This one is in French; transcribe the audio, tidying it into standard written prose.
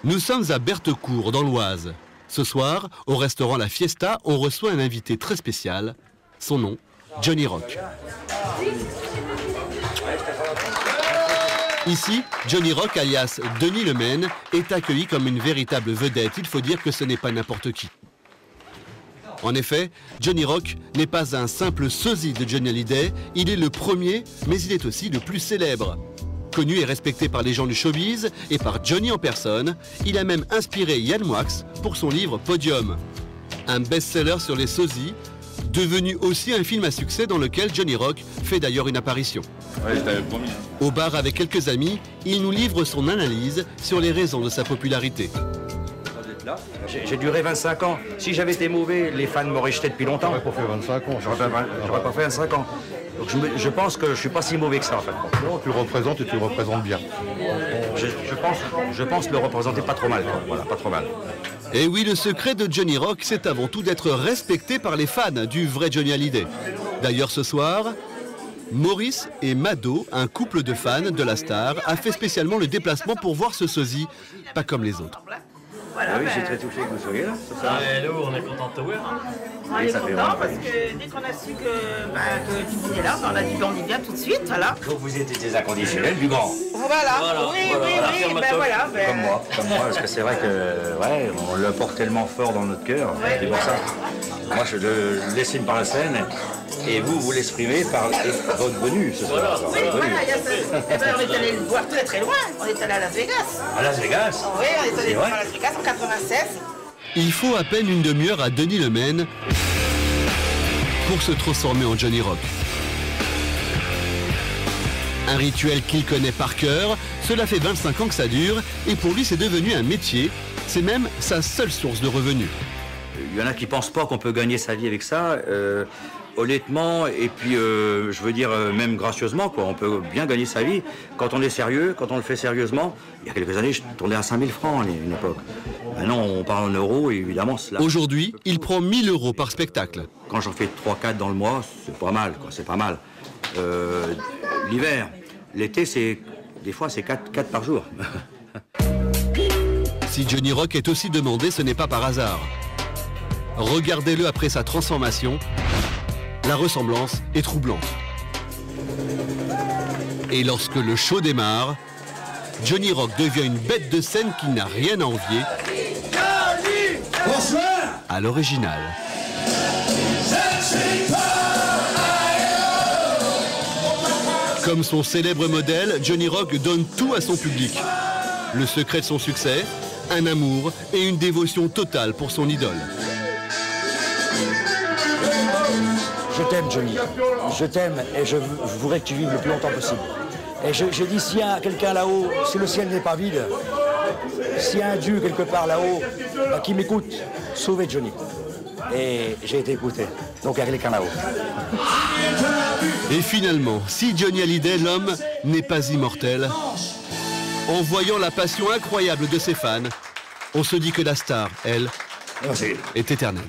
Nous sommes à Berthecourt, dans l'Oise. Ce soir, au restaurant La Fiesta, on reçoit un invité très spécial. Son nom, Johnny Rock. Ici, Johnny Rock, alias Denis Lemaine, est accueilli comme une véritable vedette. Il faut dire que ce n'est pas n'importe qui. En effet, Johnny Rock n'est pas un simple sosie de Johnny Hallyday. Il est le premier, mais il est aussi le plus célèbre. Connu et respecté par les gens du showbiz et par Johnny en personne, il a même inspiré Yann Moix pour son livre Podium. Un best-seller sur les sosies, devenu aussi un film à succès dans lequel Johnny Rock fait d'ailleurs une apparition. Ouais, je t'avais promis. Au bar avec quelques amis, il nous livre son analyse sur les raisons de sa popularité. J'ai duré 25 ans. Si j'avais été mauvais, les fans m'auraient jeté depuis longtemps. J'aurais pas fait 25 ans. J'aurais pas fait 25 ans. Donc je pense que je suis pas si mauvais que ça en fait. Non, tu le représentes et tu le représentes bien. Je pense le représenter pas trop mal. Quoi. Voilà, pas trop mal. Et oui, le secret de Johnny Rock, c'est avant tout d'être respecté par les fans du vrai Johnny Hallyday. D'ailleurs, ce soir, Maurice et Mado, un couple de fans de la star, a fait spécialement le déplacement pour voir ce sosie, pas comme les autres. Voilà, oui, j'ai très touché que vous soyez là. Nous, on est contents de te voir. On est contents parce que dès qu'on a su que tu venais là, on a dit on y vient tout de suite, voilà. Donc vous étiez des inconditionnels du grand. Voilà. Oui, ben voilà. Comme moi, parce que c'est vrai que, ouais, on le porte tellement fort dans notre cœur. C'est pour ça. Moi, je le l'exprime par la scène. Et vous l'exprimez par votre venue ce soir. Oui, voilà, on est allé le voir très très loin. On est allé à Las Vegas. À Las Vegas? Oui, on est allé le voir à Las Vegas en 96. Il faut à peine une demi-heure à Denis Lemaine pour se transformer en Johnny Rock. Un rituel qu'il connaît par cœur, cela fait 25 ans que ça dure, et pour lui c'est devenu un métier, c'est même sa seule source de revenus. Il y en a qui ne pensent pas qu'on peut gagner sa vie avec ça. Honnêtement, et puis je veux dire même gracieusement, quoi. On peut bien gagner sa vie quand on est sérieux, quand on le fait sérieusement. Il y a quelques années, je tournais à 5000 francs à une époque. Maintenant, on parle en euros, et évidemment, cela. Aujourd'hui, il prend 1000 € par spectacle. Quand j'en fais 3-4 dans le mois, c'est pas mal, quoi. C'est pas mal. L'hiver, l'été, des fois, c'est 4 par jour. Si Johnny Rock est aussi demandé, ce n'est pas par hasard. Regardez-le après sa transformation. La ressemblance est troublante. Et lorsque le show démarre, Johnny Rock devient une bête de scène qui n'a rien à envier à l'original. Comme son célèbre modèle, Johnny Rock donne tout à son public. Le secret de son succès, un amour et une dévotion totale pour son idole. Je t'aime, Johnny. Je t'aime et je voudrais que tu vives le plus longtemps possible. Et je dis, s'il y a quelqu'un là-haut, si le ciel n'est pas vide, s'il y a un Dieu quelque part là-haut, qui m'écoute, sauvez Johnny. Et j'ai été écouté. Donc il y a quelqu'un là-haut. Et finalement, si Johnny Hallyday, l'homme, n'est pas immortel, en voyant la passion incroyable de ses fans, on se dit que la star, elle, est éternelle.